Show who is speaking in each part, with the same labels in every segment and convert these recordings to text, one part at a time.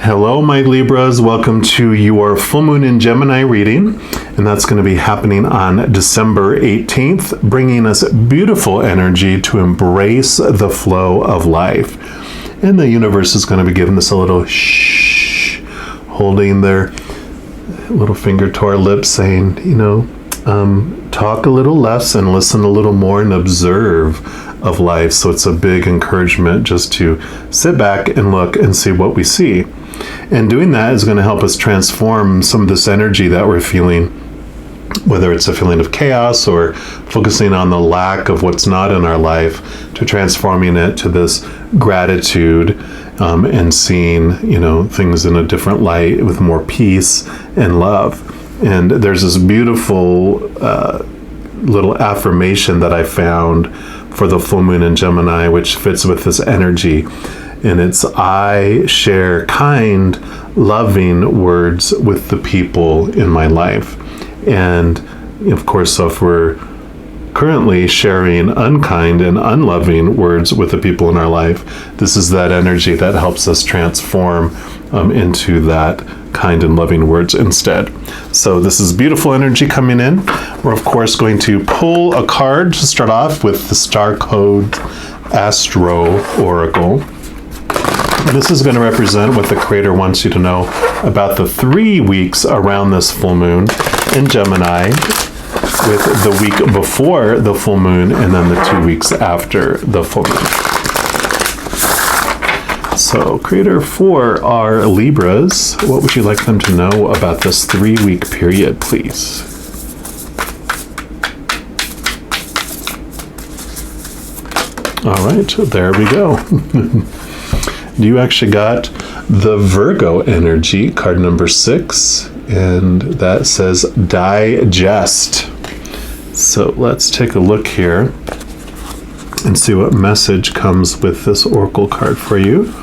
Speaker 1: Hello, my Libras. Welcome to your full moon in Gemini reading, and that's going to be happening on December 18th, bringing us beautiful energy to embrace the flow of life. And the universe is going to be giving us a little shh, holding their little finger to our lips, saying, talk a little less and listen a little more and observe of life. So it's a big encouragement just to sit back and look and see what we see. And doing that is going to help us transform some of this energy that we're feeling, whether it's a feeling of chaos or focusing on the lack of what's not in our life, to transforming it to this gratitude and seeing, things in a different light with more peace and love. And there's this beautiful little affirmation that I found for the full moon in Gemini, which fits with this energy. And it's, I share kind, loving words with the people in my life. And of course, so if we're currently sharing unkind and unloving words with the people in our life, this is that energy that helps us transform into that kind and loving words instead. So this is beautiful energy coming in. We're of course going to pull a card to start off with the Star Code Astro Oracle. This is going to represent what the Creator wants you to know about the 3 weeks around this full moon in Gemini, with the week before the full moon and then the 2 weeks after the full moon. So, Creator, for our Libras, what would you like them to know about this 3-week period, please? All right, there we go. You actually got the Virgo energy, card number 6, and that says digest. So let's take a look here and see what message comes with this oracle card for you.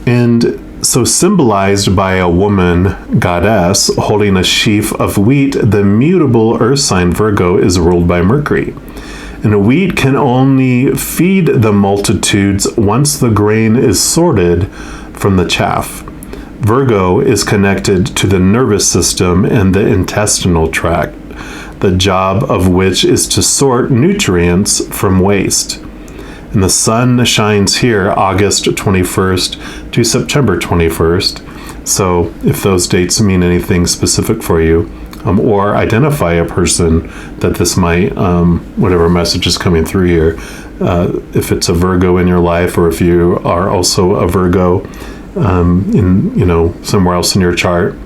Speaker 1: And so, symbolized by a woman goddess holding a sheaf of wheat, the mutable earth sign Virgo is ruled by Mercury. And wheat can only feed the multitudes once the grain is sorted from the chaff. Virgo is connected to the nervous system and the intestinal tract, the job of which is to sort nutrients from waste. And the sun shines here August 21st to September 21st. So if those dates mean anything specific for you, or identify a person that this might, whatever message is coming through here, if it's a Virgo in your life, or if you are also a Virgo in somewhere else in your chart,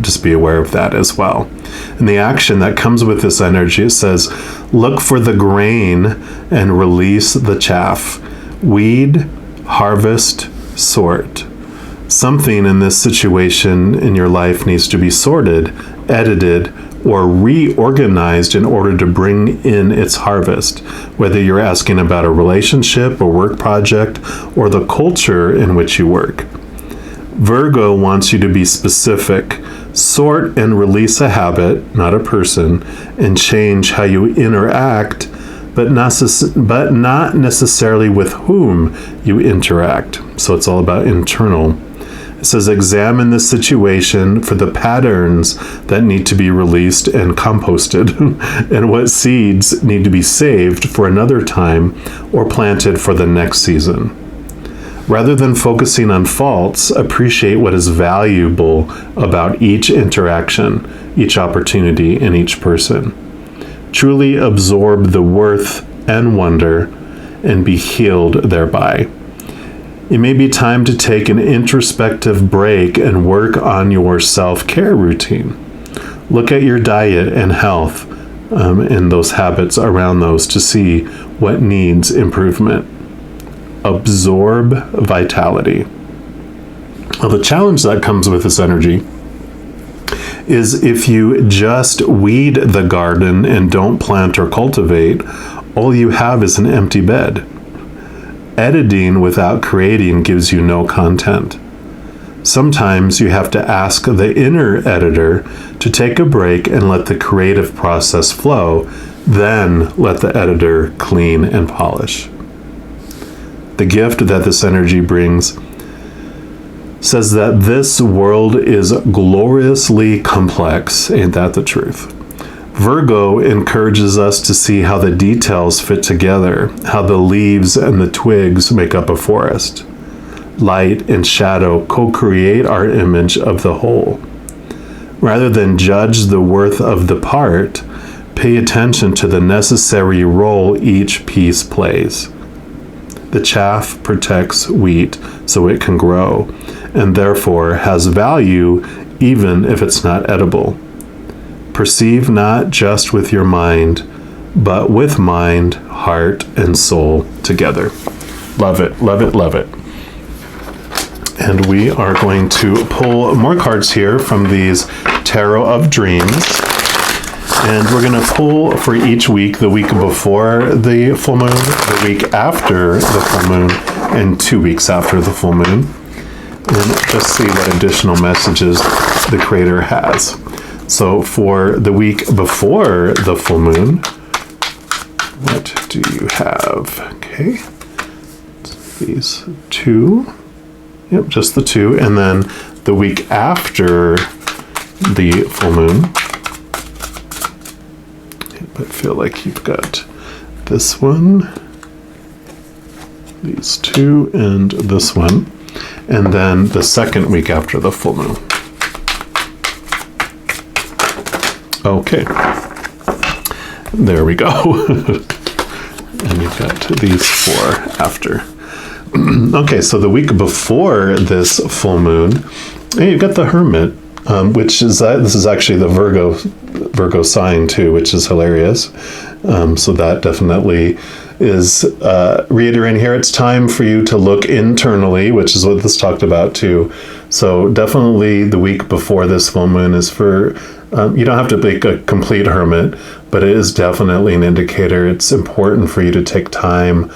Speaker 1: just be aware of that as well. And the action that comes with this energy, it says, look for the grain and release the chaff. Weed, harvest, sort. Something in this situation in your life needs to be sorted, edited, or reorganized in order to bring in its harvest, whether you're asking about a relationship, a work project, or the culture in which you work. Virgo wants you to be specific, sort and release a habit, not a person, and change how you interact, but not necessarily with whom you interact. So it's all about internal. It says, examine the situation for the patterns that need to be released and composted, and what seeds need to be saved for another time or planted for the next season. Rather than focusing on faults, appreciate what is valuable about each interaction, each opportunity, and each person. Truly absorb the worth and wonder and be healed thereby. It may be time to take an introspective break and work on your self-care routine. Look at your diet and health and those habits around those to see what needs improvement. Absorb vitality. Well, the challenge that comes with this energy is if you just weed the garden and don't plant or cultivate, all you have is an empty bed. Editing without creating gives you no content. Sometimes you have to ask the inner editor to take a break and let the creative process flow, then let the editor clean and polish. The gift that this energy brings says that this world is gloriously complex. Ain't that the truth? Virgo encourages us to see how the details fit together, how the leaves and the twigs make up a forest. Light and shadow co-create our image of the whole. Rather than judge the worth of the part, pay attention to the necessary role each piece plays. The chaff protects wheat so it can grow, and therefore has value even if it's not edible. Perceive not just with your mind, but with mind, heart, and soul together. Love it, love it, love it. And we are going to pull more cards here from these Tarot of Dreams. And we're going to pull for each week, the week before the full moon, the week after the full moon, and 2 weeks after the full moon. And just see what additional messages the Creator has. So for the week before the full moon, what do you have? Okay, these two. Yep, just the two. And then the week after the full moon, I feel like you've got this one, these two, and this one. And then the second week after the full moon. Okay. There we go. And you've got these four after. Okay, so the week before this full moon, you've got the Hermit, which is this is actually the Virgo sign too, which is hilarious. So that definitely is reiterating here. It's time for you to look internally, which is what this talked about too. So definitely the week before this full moon is for, you don't have to be a complete hermit, but it is definitely an indicator. It's important for you to take time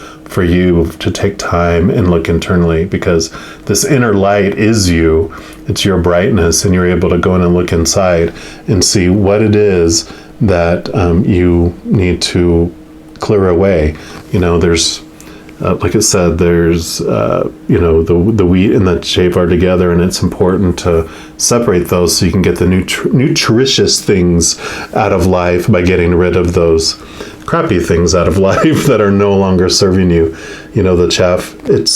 Speaker 1: and look internally, because this inner light is you. It's your brightness, and you're able to go in and look inside and see what it is that you need to clear away. You know, there's like it said, there's the wheat and the chaff are together, and it's important to separate those so you can get the nutritious things out of life by getting rid of those crappy things out of life that are no longer serving you. You know, the chaff, it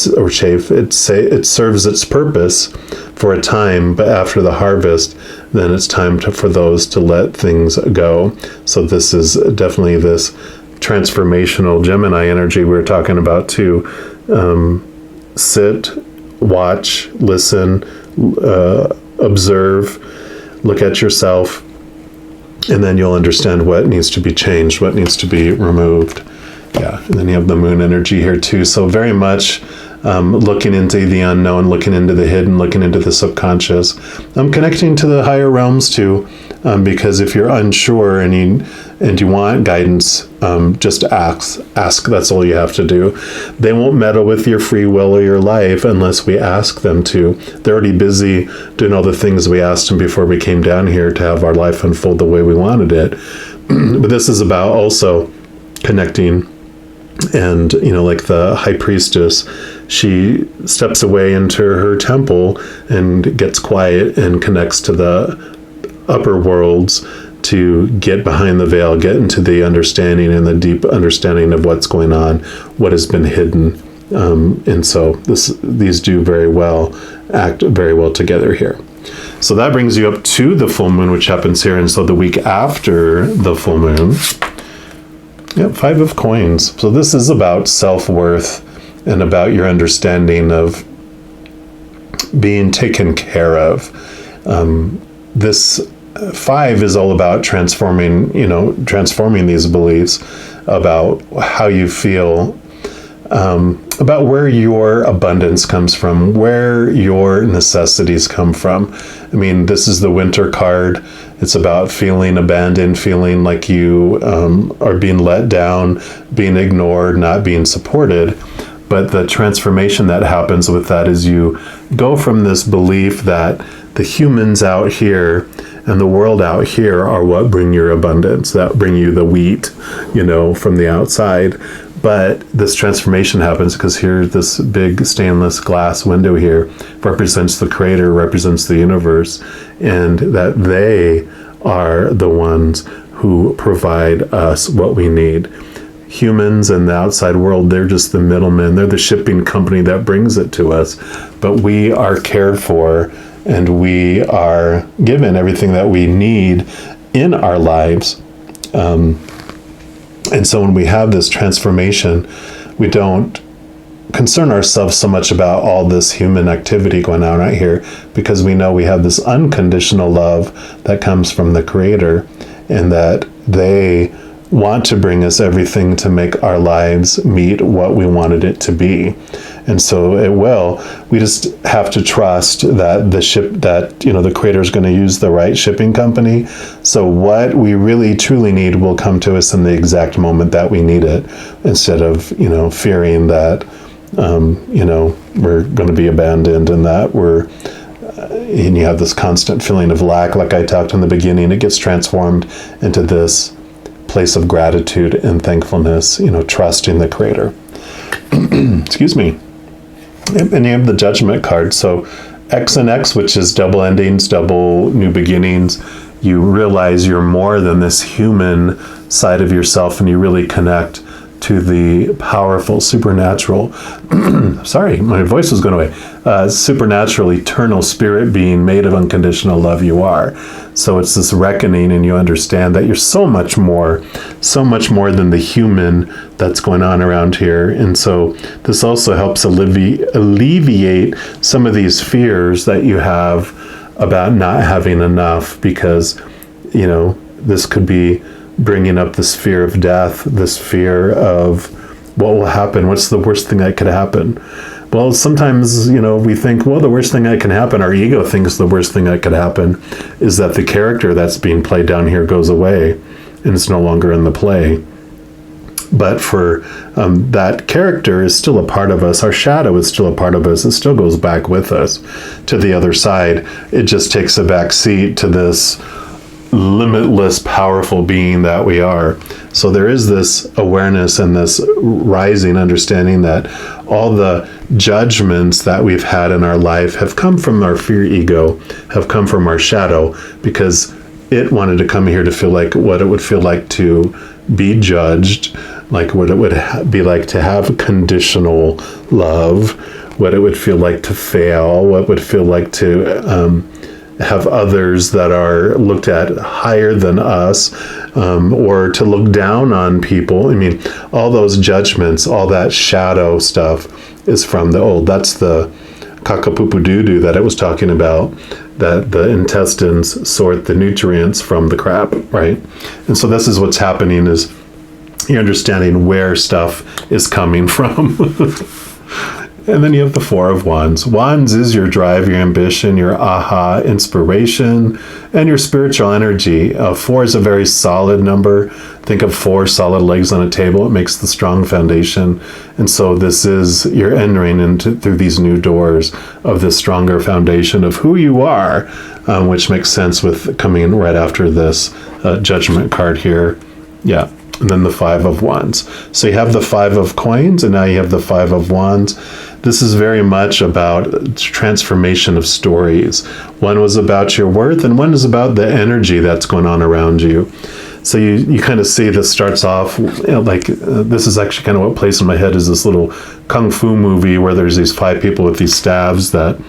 Speaker 1: serves its purpose for a time, but after the harvest, then it's time for those to let things go. So this is definitely this transformational Gemini energy we were talking about too. Sit, watch, listen, observe, look at yourself, and then you'll understand what needs to be changed, what needs to be removed. Yeah, and then you have the moon energy here too. So very much looking into the unknown, looking into the hidden, looking into the subconscious. I'm connecting to the higher realms too, because if you're unsure and you want guidance, just ask. That's all you have to do. They won't meddle with your free will or your life unless we ask them to. They're already busy doing all the things we asked them before we came down here to have our life unfold the way we wanted it. But this is about also connecting. And, like the high priestess, she steps away into her temple and gets quiet and connects to the upper worlds to get behind the veil, get into the understanding and the deep understanding of what's going on, what has been hidden. And so these do very well, act very well together here. So that brings you up to the full moon, which happens here. And so the week after the full moon, yep, 5 of coins. So this is about self-worth and about your understanding of being taken care of. This 5 is all about transforming these beliefs about how you feel, about where your abundance comes from, where your necessities come from. I mean, this is the winter card. It's about feeling abandoned, feeling like you are being let down, being ignored, not being supported. But the transformation that happens with that is you go from this belief that the humans out here and the world out here are what bring your abundance, that bring you the wheat, from the outside. But this transformation happens because here, this big stainless glass window here represents the Creator, represents the universe, and that they are the ones who provide us what we need. Humans and the outside world, they're just the middlemen. They're the shipping company that brings it to us. But we are cared for, and we are given everything that we need in our lives. And so when we have this transformation, we don't concern ourselves so much about all this human activity going on right here, because we know we have this unconditional love that comes from the Creator, and that they want to bring us everything to make our lives meet what we wanted it to be. And so it will. We just have to trust that the Creator is going to use the right shipping company. So what we really truly need will come to us in the exact moment that we need it, instead of, fearing that, we're going to be abandoned, and that and you have this constant feeling of lack. Like I talked in the beginning, it gets transformed into this place of gratitude and thankfulness, trusting the Creator. Excuse me. And you have the Judgment card. So X and X, which is double endings, double new beginnings. You realize you're more than this human side of yourself, and you really connect to the powerful, supernatural, sorry, my voice was going away, supernatural, eternal spirit being made of unconditional love you are. So it's this reckoning, and you understand that you're so much more than the human that's going on around here. And so this also helps alleviate some of these fears that you have about not having enough, because, this could be bringing up this fear of death, this fear of what will happen, what's the worst thing that could happen. Well, sometimes, we think, well, the worst thing that can happen, our ego thinks the worst thing that could happen is that the character that's being played down here goes away and it's no longer in the play. But for that character is still a part of us. Our shadow is still a part of us. It still goes back with us to the other side. It just takes a back seat to this limitless, powerful being that we are. So there is this awareness and this rising understanding that all the judgments that we've had in our life have come from our fear ego, have come from our shadow, because it wanted to come here to feel like what it would feel like to be judged, like what it would be like to have conditional love, what it would feel like to fail, what would feel like to have others that are looked at higher than us, or to look down on people. I mean, all those judgments, all that shadow stuff is from the old. That's the kakapupu-doo-doo that it was talking about, that the intestines sort the nutrients from the crap, right? And so this is what's happening, is you're understanding where stuff is coming from. And then you have the Four of Wands. Wands is your drive, your ambition, your aha, inspiration, and your spiritual energy. 4 is a very solid number. Think of 4 solid legs on a table. It makes the strong foundation. And so this is, you're entering through these new doors of this stronger foundation of who you are, which makes sense with coming right after this Judgment card here. Yeah. And then the Five of Wands. So you have the 5 of coins, and now you have the 5 of Wands. This is very much about transformation of stories. One was about your worth, and one is about the energy that's going on around you. So you kind of see this starts off, this is actually kind of what plays in my head, is this little kung fu movie where there's these 5 people with these staves that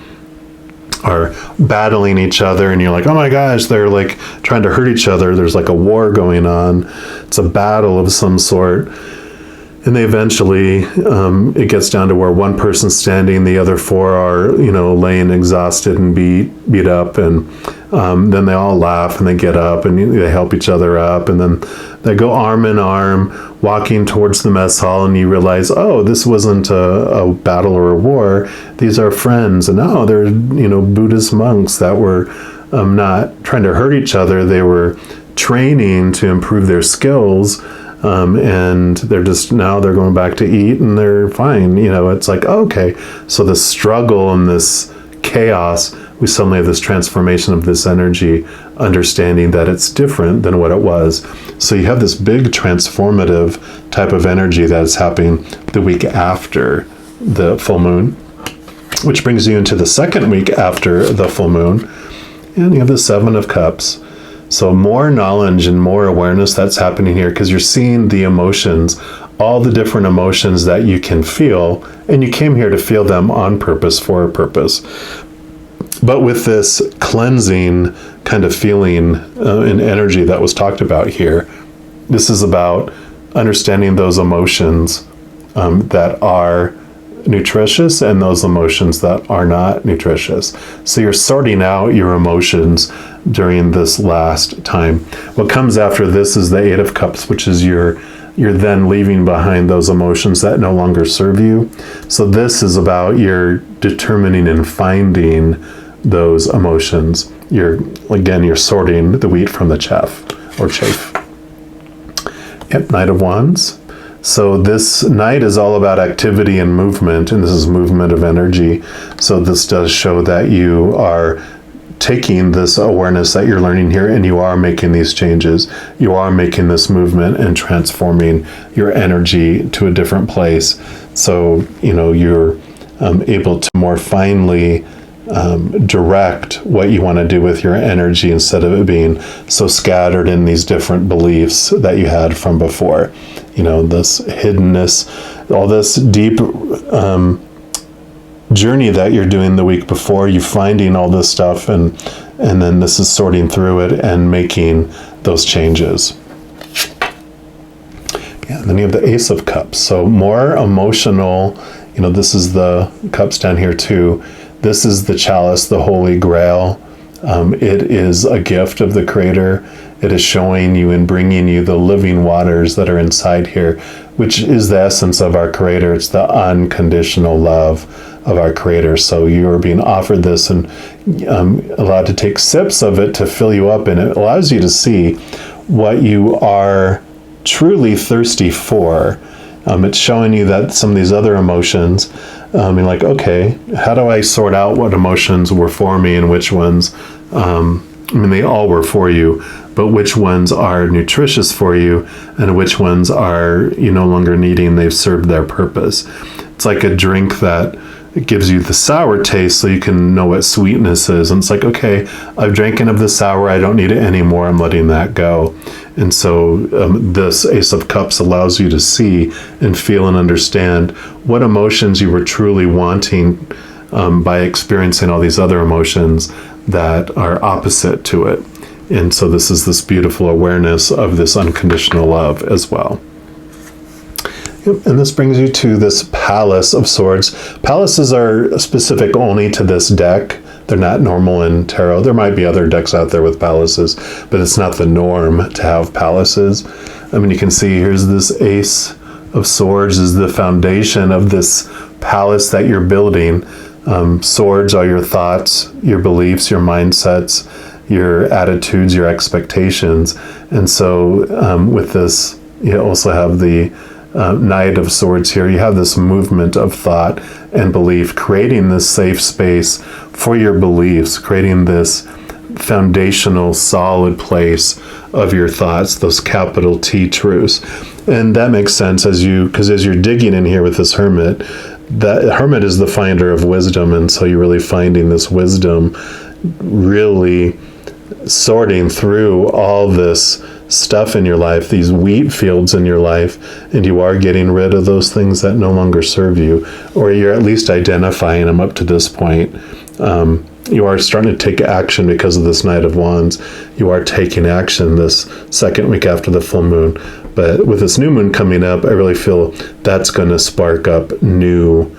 Speaker 1: are battling each other, and you're like, oh my gosh, they're like trying to hurt each other. There's like a war going on. It's a battle of some sort. And they eventually, it gets down to where one person's standing, the other 4 are, laying exhausted and beat up. And then they all laugh and they get up and they help each other up. And then they go arm in arm, walking towards the mess hall. And you realize, oh, this wasn't a battle or a war. These are friends. And they're, Buddhist monks that were not trying to hurt each other. They were training to improve their skills. And they're going back to eat and they're fine. It's like, okay, so the struggle and this chaos, we suddenly have this transformation of this energy, understanding that it's different than what it was. So you have this big transformative type of energy that's happening the week after the full moon, which brings you into the second week after the full moon, and you have the Seven of Cups. So more knowledge and more awareness that's happening here, because you're seeing the emotions, all the different emotions that you can feel, and you came here to feel them on purpose, for a purpose. But with this cleansing kind of feeling and energy that was talked about here, this is about understanding those emotions that are nutritious and those emotions that are not nutritious. So you're sorting out your emotions during this last time. What comes after this is the Eight of Cups, which is you're then leaving behind those emotions that no longer serve you. So this is about you're determining and finding those emotions. You're sorting the wheat from the chaff or chaff. Yep, Knight of Wands. So this night is all about activity and movement, and this is movement of energy. So this does show that you are taking this awareness that you're learning here, and you are making these changes. You are making this movement and transforming your energy to a different place. So, you're able to more finely direct what you want to do with your energy, instead of it being so scattered in these different beliefs that you had from before. This hiddenness, all this deep journey that you're doing the week before, you finding all this stuff, and then this is sorting through it and making those changes. Yeah, and then you have the Ace of Cups. So more emotional, this is the cups down here too. This is the chalice, the Holy Grail. It is a gift of the Creator. It is showing you and bringing you the living waters that are inside here, which is the essence of our Creator. It's the unconditional love of our Creator. So you are being offered this and allowed to take sips of it to fill you up, and it allows you to see what you are truly thirsty for. It's showing you that some of these other emotions, you're like, okay, how do I sort out what emotions were for me and which ones, they all were for you, but which ones are nutritious for you and which ones are you no longer needing, they've served their purpose. It's like a drink that gives you the sour taste so you can know what sweetness is. And it's like, okay, I've drank of the sour, I don't need it anymore, I'm letting that go. And so this Ace of Cups allows you to see and feel and understand what emotions you were truly wanting by experiencing all these other emotions that are opposite to it. And so this is this beautiful awareness of this unconditional love as well. Yep, and this brings you to this Palace of Swords. Palaces are specific only to this deck. They're not normal in tarot. There might be other decks out there with palaces, but it's not the norm to have palaces. You can see here's this Ace of Swords is the foundation of this palace that you're building. Swords are your thoughts, your beliefs, your mindsets, your attitudes, your expectations. And so with this, you also have the Knight of Swords here. You have this movement of thought and belief, creating this safe space for your beliefs, creating this foundational, solid place of your thoughts, those capital T truths. And that makes sense because as you're digging in here with this Hermit, that Hermit is the finder of wisdom. And so you're really finding this wisdom, really sorting through all this stuff in your life, these wheat fields in your life, and you are getting rid of those things that no longer serve you, or you're at least identifying them up to this point. You are starting to take action because of this Knight of Wands. You are taking action this second week after the full moon. But with this new moon coming up, I really feel that's going to spark up new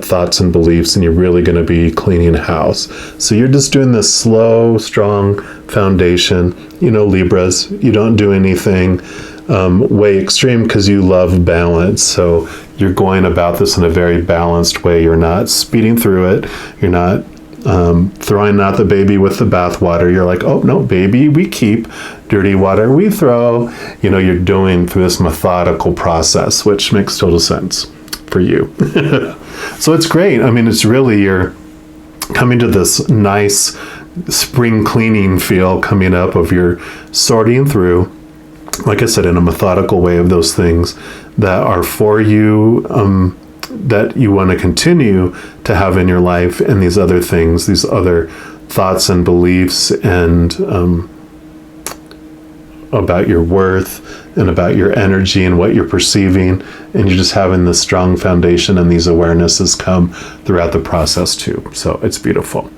Speaker 1: thoughts and beliefs, and you're really going to be cleaning house. So you're just doing this slow, strong foundation. Libras, you don't do anything way extreme because you love balance. So you're going about this in a very balanced way. You're not speeding through it. You're not throwing out the baby with the bathwater. You're like, oh no, baby, we keep, dirty water we throw. You're doing through this methodical process, which makes total sense for you. So it's great. It's really coming to this nice spring cleaning feel coming up of your sorting through, like I said, in a methodical way of those things that are for you, that you want to continue to have in your life, and these other things, these other thoughts and beliefs and about your worth and about your energy and what you're perceiving, and you're just having this strong foundation, and these awarenesses come throughout the process too. So it's beautiful.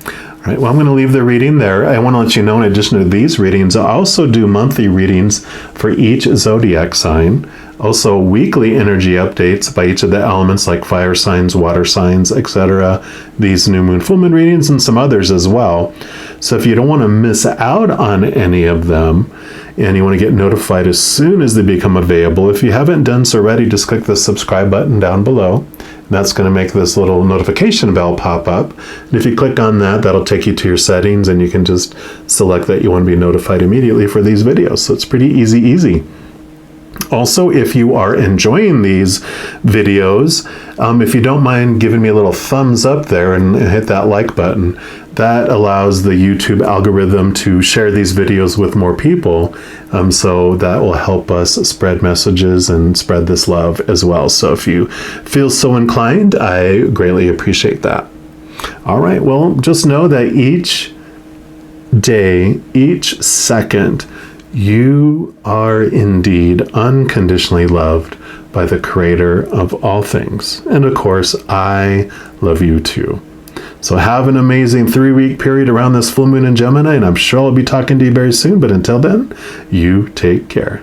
Speaker 1: All right, well, I'm going to leave the reading there. I want to let you know, in addition to these readings, I also do monthly readings for each zodiac sign. Also, weekly energy updates by each of the elements, like fire signs, water signs, etc. These new moon, full moon readings, and some others as well. So if you don't want to miss out on any of them, and you want to get notified as soon as they become available, if you haven't done so already, just click the subscribe button down below. That's going to make this little notification bell pop up. And if you click on that, that'll take you to your settings, and you can just select that you want to be notified immediately for these videos. So it's pretty easy. Also, if you are enjoying these videos, if you don't mind giving me a little thumbs up there and hit that like button, that allows the YouTube algorithm to share these videos with more people. So that will help us spread messages and spread this love as well. So if you feel so inclined, I greatly appreciate that. All right, well, just know that each day, each second, you are indeed unconditionally loved by the Creator of all things. And of course, I love you too. So have an amazing 3-week period around this full moon in Gemini, and I'm sure I'll be talking to you very soon. But until then, you take care.